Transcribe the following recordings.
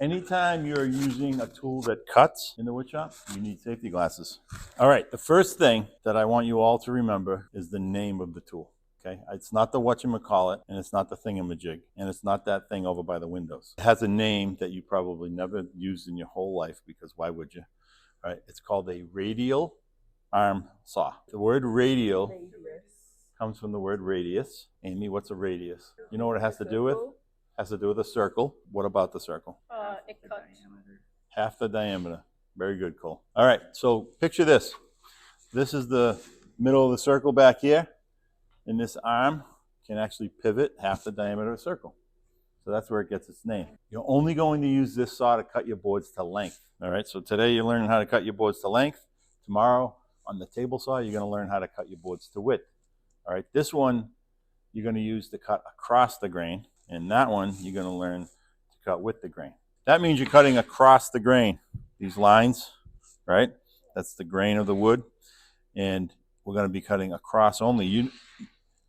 Anytime you're using a tool that cuts in the woodshop, you need safety glasses. All right, the first thing that I want you all to remember is the name of the tool. Okay, it's not the whatchamacallit, and it's not the thingamajig, and it's not that thing over by the windows. It has a name that you probably never used in your whole life, because why would you? All right, it's called a radial arm saw. The word radial comes from the word radius. Amy, what's a radius? You know what it has to do with? Has to do with a circle. What about the circle? It cuts. Half the diameter. Very good, Cole. All right, so picture this. This is the middle of the circle back here, and this arm can actually pivot half the diameter of the circle. So that's where it gets its name. You're only going to use this saw to cut your boards to length. All right, so today you're learning how to cut your boards to length. Tomorrow on the table saw, you're going to learn how to cut your boards to width. All right, this one you're going to use to cut across the grain, and that one you're going to learn to cut with the grain. That means you're cutting across the grain. These lines, right? That's the grain of the wood, and we're going to be cutting across only.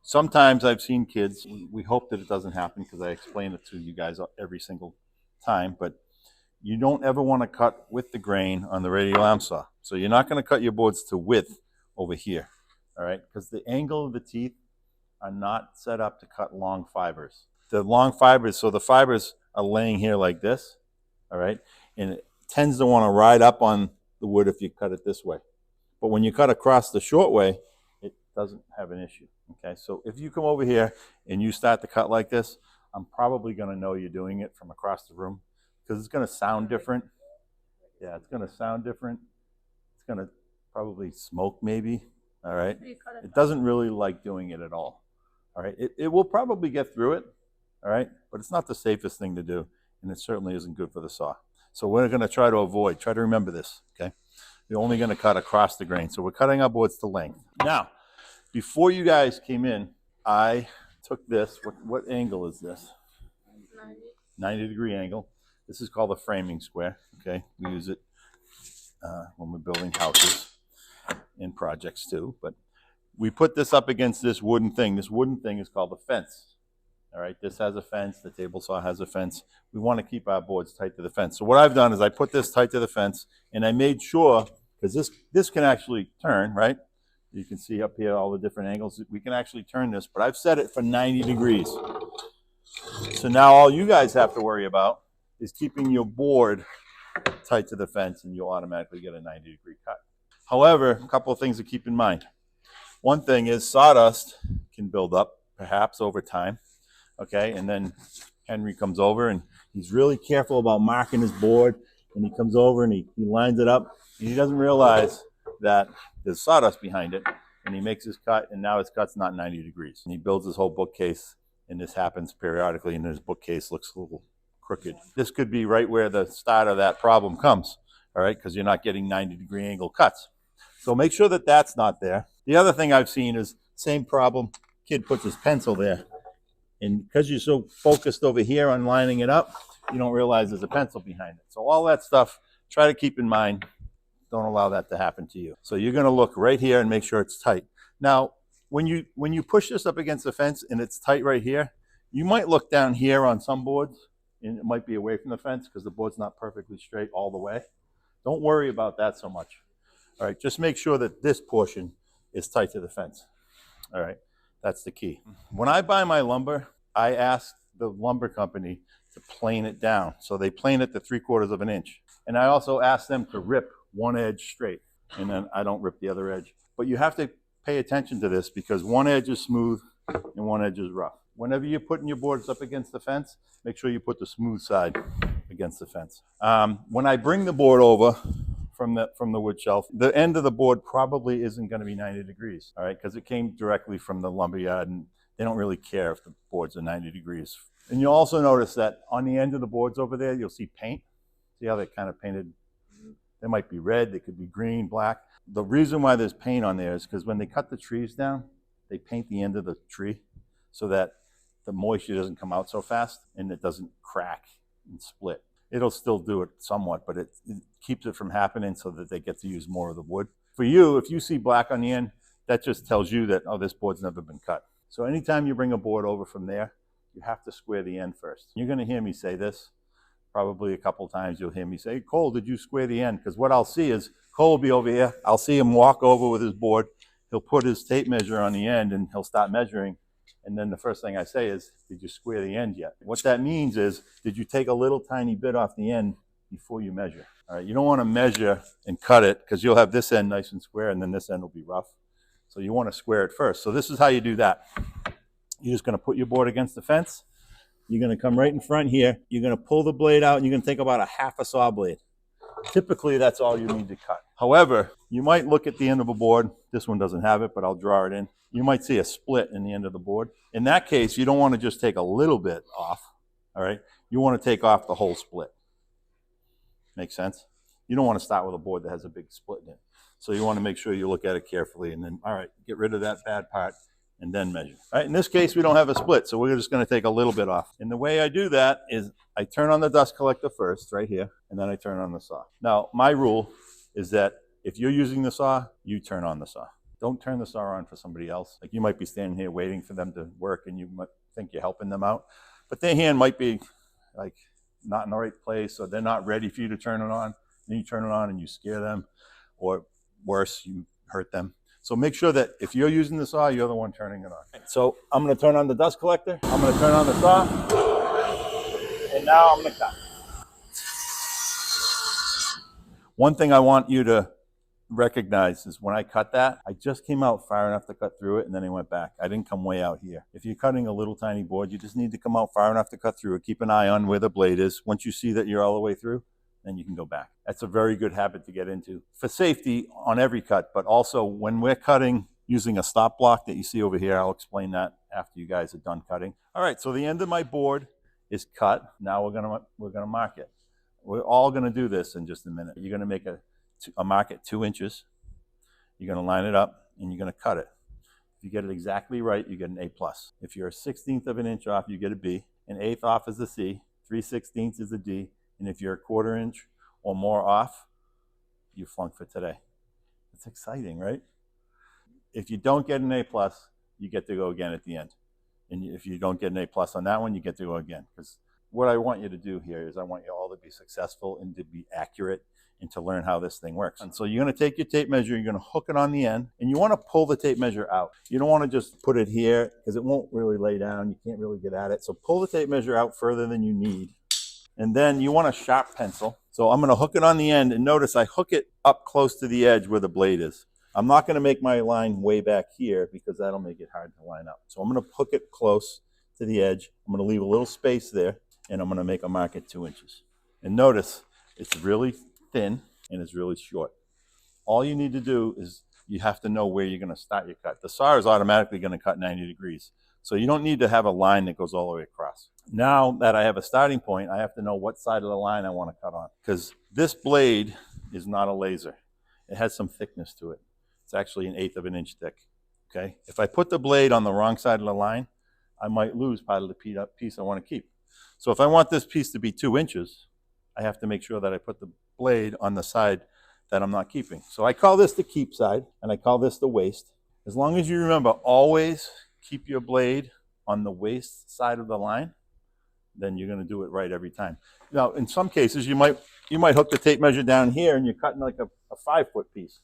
Sometimes I've seen kids, we hope that it doesn't happen because I explain it to you guys every single time, but you don't ever want to cut with the grain on the radial arm saw. So you're not going to cut your boards to width over here, all right? Because the angle of the teeth are not set up to cut long fibers. The long fibers, so the fibers are laying here like this, all right? And it tends to want to ride up on the wood if you cut it this way. But when you cut across the short way, it doesn't have an issue, okay? So if you come over here and you start to cut like this, I'm probably going to know you're doing it from across the room, because it's going to sound different. Yeah, it's going to sound different. It's going to probably smoke maybe, all right? It doesn't really like doing it at all, all right? It will probably get through it, all right? But it's not the safest thing to do, and it certainly isn't good for the saw. So we're going to try to remember this, okay? We're only going to cut across the grain. So we're cutting our boards to length. Now, before you guys came in, I took this. What angle is this? 90-degree angle. This is called a framing square, okay? We use it when we're building houses and projects too. But we put this up against this wooden thing. This wooden thing is called a fence. All right, this has a fence. The table saw has a fence. We want to keep our boards tight to the fence. So what I've done is I put this tight to the fence, and I made sure, because this can actually turn, right? You can see up here all the different angles. We can actually turn this, but I've set it for 90 degrees. So now all you guys have to worry about is keeping your board tight to the fence, and you'll automatically get a 90-degree cut. However, a couple of things to keep in mind. One thing is sawdust can build up, perhaps over time. Okay, and then Henry comes over and he's really careful about marking his board, and he comes over and he lines it up, and he doesn't realize that there's sawdust behind it, and he makes his cut, and now his cut's not 90 degrees. And he builds his whole bookcase, and this happens periodically, and his bookcase looks a little crooked. This could be right where the start of that problem comes, all right, because you're not getting 90-degree angle cuts. So make sure that that's not there. The other thing I've seen is same problem. Kid puts his pencil there, and because you're so focused over here on lining it up, you don't realize there's a pencil behind it. So all that stuff, try to keep in mind. Don't allow that to happen to you. So you're going to look right here and make sure it's tight. Now, when you push this up against the fence and it's tight right here, you might look down here on some boards, and it might be away from the fence because the board's not perfectly straight all the way. Don't worry about that so much. All right, just make sure that this portion is tight to the fence. All right. That's the key. When I buy my lumber, I ask the lumber company to plane it down. So they plane it to 3/4 of an inch. And I also ask them to rip one edge straight, and then I don't rip the other edge. But you have to pay attention to this, because one edge is smooth and one edge is rough. Whenever you're putting your boards up against the fence, make sure you put the smooth side against the fence. When I bring the board over from the wood shelf, the end of the board probably isn't going to be 90 degrees, all right, because it came directly from the lumber yard, and they don't really care if the boards are 90 degrees. And you'll also notice that on the end of the boards over there, you'll see paint. See how they kind of painted? They might be red, they could be green, black. The reason why there's paint on there is because when they cut the trees down, they paint the end of the tree so that the moisture doesn't come out so fast and it doesn't crack and split. It'll still do it somewhat, but it keeps it from happening so that they get to use more of the wood. For you, if you see black on the end, that just tells you that, oh, this board's never been cut. So anytime you bring a board over from there, you have to square the end first. You're going to hear me say this, probably a couple times you'll hear me say, Cole, did you square the end? Because what I'll see is Cole will be over here. I'll see him walk over with his board. He'll put his tape measure on the end and he'll start measuring. And then the first thing I say is, did you square the end yet? What that means is, did you take a little tiny bit off the end before you measure? All right, you don't want to measure and cut it because you'll have this end nice and square and then this end will be rough. So you want to square it first. So this is how you do that. You're just going to put your board against the fence. You're going to come right in front here. You're going to pull the blade out and you're going to take about a half a saw blade. Typically, that's all you need to cut. However, you might look at the end of a board. This one doesn't have it, but I'll draw it in. You might see a split in the end of the board. In that case, you don't want to just take a little bit off, all right? You want to take off the whole split. Make sense? You don't want to start with a board that has a big split in it. So you want to make sure you look at it carefully and then, all right, get rid of that bad part and then measure. All right, in this case, we don't have a split, so we're just going to take a little bit off. And the way I do that is I turn on the dust collector first, right here, and then I turn on the saw. Now, my rule is that if you're using the saw, you turn on the saw. Don't turn the saw on for somebody else. Like you might be standing here waiting for them to work and you might think you're helping them out, but their hand might be like not in the right place or they're not ready for you to turn it on. Then you turn it on and you scare them, or worse, you hurt them. So make sure that if you're using the saw, you're the one turning it on. So I'm going to turn on the dust collector. I'm going to turn on the saw. And now I'm going to cut. One thing I want you to recognize is when I cut that, I just came out far enough to cut through it and then I went back. I didn't come way out here. If you're cutting a little tiny board, you just need to come out far enough to cut through it. Keep an eye on where the blade is. Once you see that you're all the way through, then you can go back. That's a very good habit to get into for safety on every cut, but also when we're cutting using a stop block that you see over here. I'll explain that after you guys are done cutting. All right, so the end of my board is cut. Now we're gonna mark it. We're all gonna do this in just a minute. You're gonna make a mark at 2 inches. You're gonna line it up and you're gonna cut it. If you get it exactly right, you get an A+. If you're a 1/16 of an inch off, you get a B. An 1/8 off is a C. 3/16 is a D. And if you're a 1/4 inch or more off, you flunk for today. It's exciting, right? If you don't get an A+, you get to go again at the end. And if you don't get an A+ on that one, you get to go again. Because what I want you to do here is I want you all to be successful and to be accurate and to learn how this thing works. And so you're going to take your tape measure, you're going to hook it on the end, and you want to pull the tape measure out. You don't want to just put it here because it won't really lay down. You can't really get at it. So pull the tape measure out further than you need. And then you want a sharp pencil. So I'm going to hook it on the end, and notice I hook it up close to the edge where the blade is. I'm not going to make my line way back here because that'll make it hard to line up. So I'm going to hook it close to the edge. I'm going to leave a little space there, and I'm going to make a mark at 2 inches. And notice it's really thin and it's really short. All you need to do is you have to know where you're going to start your cut. The saw is automatically going to cut 90 degrees. So you don't need to have a line that goes all the way across. Now that I have a starting point, I have to know what side of the line I want to cut on. Because this blade is not a laser. It has some thickness to it. It's actually 1/8 of an inch thick. Okay? If I put the blade on the wrong side of the line, I might lose part of the piece I want to keep. So if I want this piece to be 2 inches, I have to make sure that I put the blade on the side that I'm not keeping. So I call this the keep side, and I call this the waste. As long as you remember, always keep your blade on the waste side of the line, then you're going to do it right every time. Now, in some cases, you might hook the tape measure down here, and you're cutting like a 5-foot piece.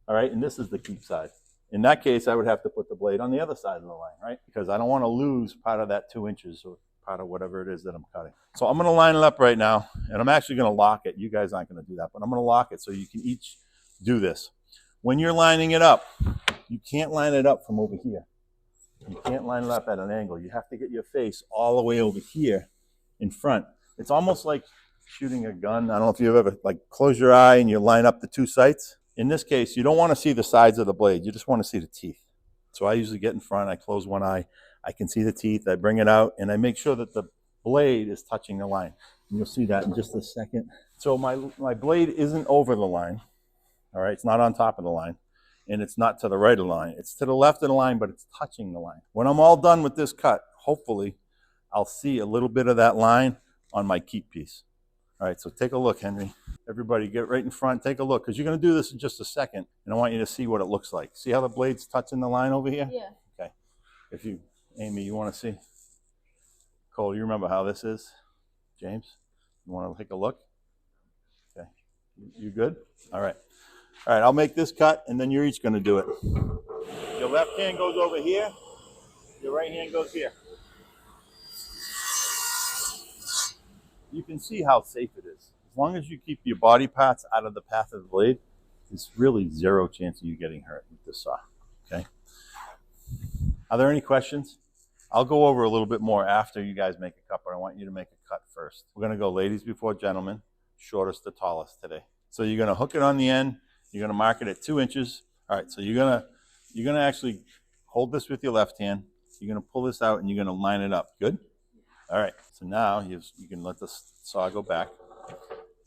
All right, and this is the keep side. In that case, I would have to put the blade on the other side of the line, right? Because I don't want to lose part of that 2 inches or part of whatever it is that I'm cutting. So I'm going to line it up right now, and I'm actually going to lock it. You guys aren't going to do that, but I'm going to lock it so you can each do this. When you're lining it up, you can't line it up from over here. You can't line it up at an angle. You have to get your face all the way over here in front. It's almost like shooting a gun. I don't know if you've ever, like, close your eye and you line up the two sights. In this case, you don't want to see the sides of the blade. You just want to see the teeth. So I usually get in front. I close one eye. I can see the teeth. I bring it out, and I make sure that the blade is touching the line. And you'll see that in just a second. So my blade isn't over the line. All right, it's not on top of the line. And it's not to the right of the line. It's to the left of the line, but it's touching the line. When I'm all done with this cut, hopefully, I'll see a little bit of that line on my keep piece. All right, so take a look, Henry. Everybody get right in front, take a look, because you're going to do this in just a second, and I want you to see what it looks like. See how the blade's touching the line over here? Yeah. Okay. If you, Amy, you want to see? Cole, you remember how this is? James? You want to take a look? Okay. You good? All right. All right, I'll make this cut, and then you're each going to do it. Your left hand goes over here. Your right hand goes here. You can see how safe it is. As long as you keep your body parts out of the path of the blade, there's really zero chance of you getting hurt with this saw. Okay. Are there any questions? I'll go over a little bit more after you guys make a cut, but I want you to make a cut first. We're going to go ladies before gentlemen, shortest to tallest today. So you're going to hook it on the end. You're going to mark it at 2 inches. All right, so you're going to actually hold this with your left hand. You're going to pull this out and you're going to line it up. Good? All right, so now you can let the saw go back.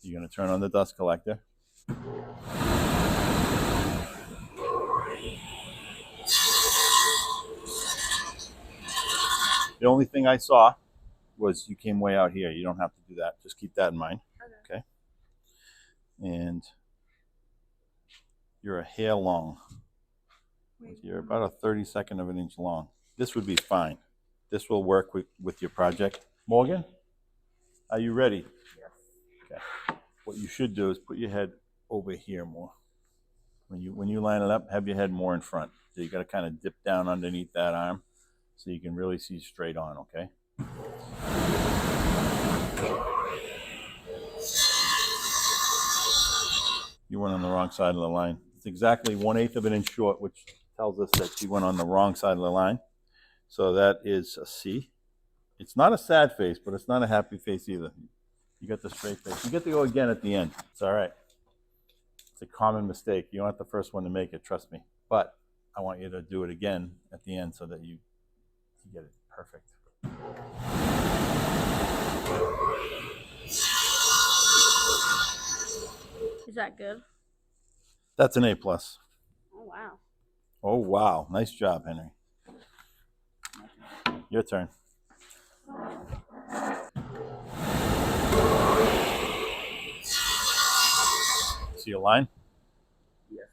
You're going to turn on the dust collector. The only thing I saw was you came way out here. You don't have to do that. Just keep that in mind. Okay? And you're a hair long. You're about a 32nd of an inch long. This would be fine. This will work with your project. Morgan, are you ready? Yes. Okay. What you should do is put your head over here more. When you line it up, have your head more in front. So you got to kind of dip down underneath that arm so you can really see straight on, okay? You went on the wrong side of the line. It's exactly 1/8 of an inch short, which tells us that you went on the wrong side of the line. So that is a C. It's not a sad face, but it's not a happy face either. You got the straight face. You get to go again at the end. It's all right. It's a common mistake. You aren't the first one to make it, trust me. But I want you to do it again at the end so that you get it perfect. Is that good? That's an A+. Oh, wow. Oh, wow. Nice job, Henry. Your turn. See a line? Yes.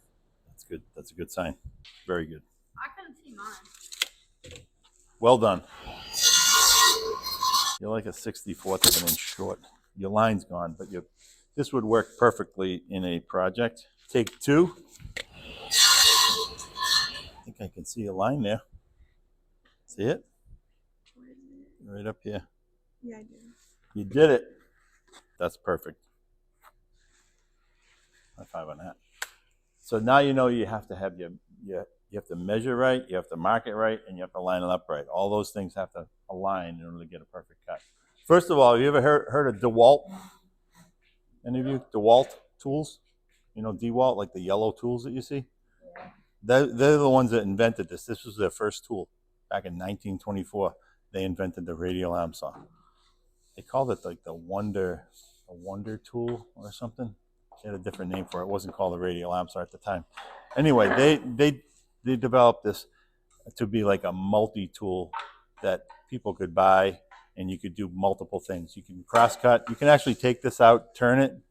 That's good. That's a good sign. Very good. I couldn't see mine. Well done. You're like a 64th of an inch short. Your line's gone, but this would work perfectly in a project. Take 2. I think I can see a line there. See it? Right up here. Yeah, I did. You did it. That's perfect. High five on that. So now you know you have to have you have to measure right, you have to mark it right, and you have to line it up right. All those things have to align in order to get a perfect cut. First of all, have you ever heard of DeWalt? Any of you? DeWalt tools? You know DeWalt, like the yellow tools that you see? Yeah. They're the ones that invented this. This was their first tool. Back in 1924, they invented the radial arm saw. They called it like the wonder tool or something. They had a different name for it. It wasn't called the radial arm saw at the time. Anyway, they developed this to be like a multi-tool that people could buy, and you could do multiple things. You can cross-cut. You can actually take this out, turn it,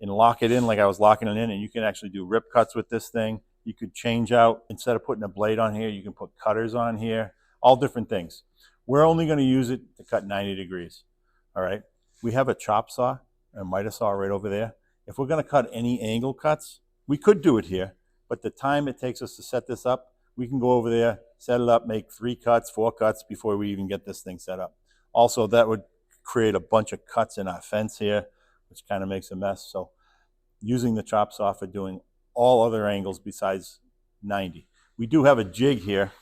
and lock it in like I was locking it in, and you can actually do rip cuts with this thing. You could change out, instead of putting a blade on here, you can put cutters on here, all different things. We're only going to use it to cut 90 degrees, all right? We have a chop saw, a miter saw right over there. If we're going to cut any angle cuts, we could do it here, but the time it takes us to set this up, we can go over there, set it up, make 3 cuts, 4 cuts before we even get this thing set up. Also, that would create a bunch of cuts in our fence here, which kind of makes a mess. So using the chop saw for doing all other angles besides 90. We do have a jig here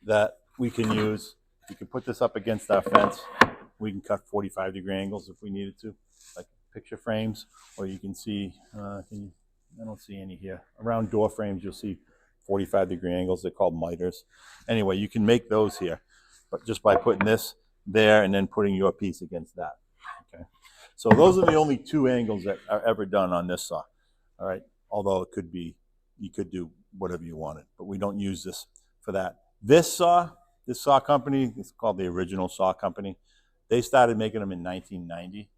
that we can use. You can put this up against our fence. We can cut 45-degree angles if we needed to, like picture frames, or you can see, I don't see any here. Around door frames, you'll see 45-degree angles. They're called miters. Anyway, you can make those here, but just by putting this there and then putting your piece against that. Okay. So those are the only 2 angles that are ever done on this saw. All right. Although it could be, you could do whatever you wanted, but we don't use this for that. This saw company, it's called the Original Saw Company. They started making them in 1990,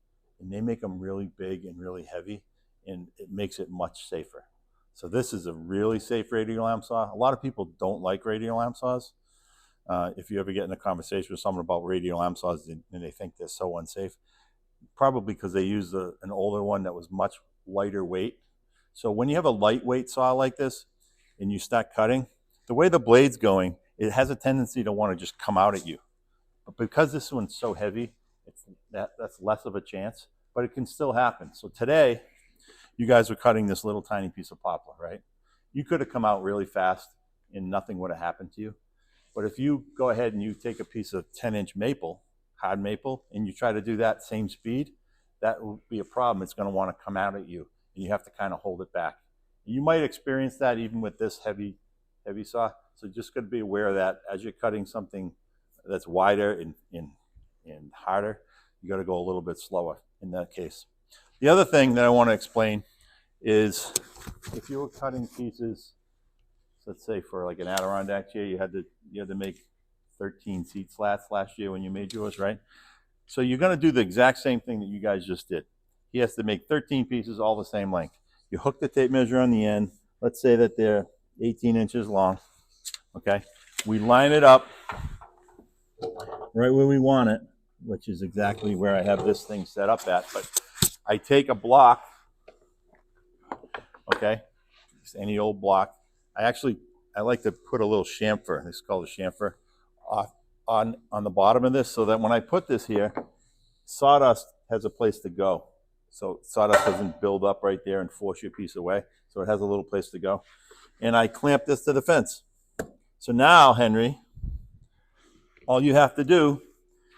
and they make them really big and really heavy, and it makes it much safer. So this is a really safe radial arm saw. A lot of people don't like radial arm saws. If you ever get in a conversation with someone about radial arm saws and they think they're so unsafe, probably because they used an older one that was much lighter weight. So when you have a lightweight saw like this and you start cutting, the way the blade's going, it has a tendency to want to just come out at you. But because this one's so heavy, that's less of a chance, but it can still happen. So today, you guys were cutting this little tiny piece of poplar, right? You could have come out really fast and nothing would have happened to you. But if you go ahead and you take a piece of 10-inch maple, hard maple, and you try to do that same speed, that will be a problem. It's going to want to come out at you, and you have to kind of hold it back. You might experience that even with this heavy saw. So just got to be aware of that as you're cutting something that's wider and harder. You got to go a little bit slower in that case. The other thing that I want to explain is if you were cutting pieces, let's say for like an Adirondack chair, you had to make 13 seat slats last year when you made yours, right? So you're going to do the exact same thing that you guys just did. He has to make 13 pieces all the same length. You hook the tape measure on the end. Let's say that they're 18 inches long. Okay, we line it up right where we want it, which is exactly where I have this thing set up at. But I take a block, okay, just any old block. I like to put a little chamfer, this is called a chamfer, on the bottom of this so that when I put this here, sawdust has a place to go. So sawdust doesn't build up right there and force your piece away. So it has a little place to go. And I clamp this to the fence. So now, Henry, all you have to do,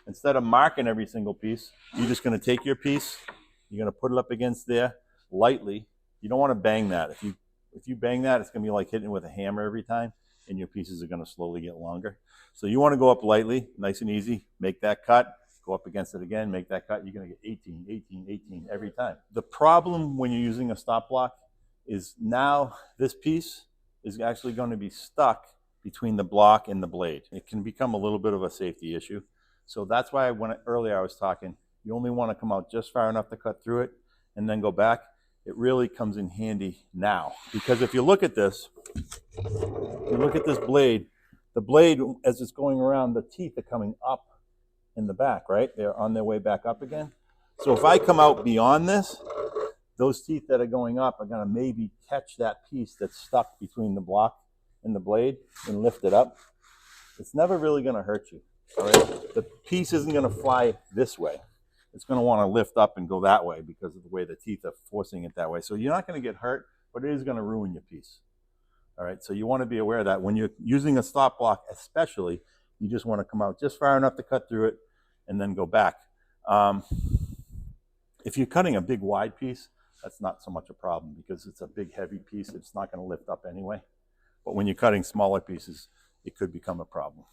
instead of marking every single piece, you're just going to take your piece, you're going to put it up against there lightly. You don't want to bang that. If you bang that, it's going to be like hitting it with a hammer every time, and your pieces are going to slowly get longer. So you want to go up lightly, nice and easy, make that cut, go up against it again, make that cut. You're going to get 18, 18, 18 every time. The problem when you're using a stop block is now this piece is actually going to be stuck between the block and the blade. It can become a little bit of a safety issue. So that's why earlier I was talking, you only want to come out just far enough to cut through it and then go back. It really comes in handy now. Because if you look at this, blade, the blade, as it's going around, the teeth are coming up in the back, right? They're on their way back up again. So if I come out beyond this, those teeth that are going up are going to maybe catch that piece that's stuck between the block and the blade and lift it up. It's never really going to hurt you, all right? The piece isn't going to fly this way. It's going to want to lift up and go that way because of the way the teeth are forcing it that way. So you're not going to get hurt, but it is going to ruin your piece. All right, so you want to be aware of that. When you're using a stop block especially, you just want to come out just far enough to cut through it and then go back. If you're cutting a big wide piece, that's not so much a problem because it's a big heavy piece. It's not going to lift up anyway. But when you're cutting smaller pieces, it could become a problem.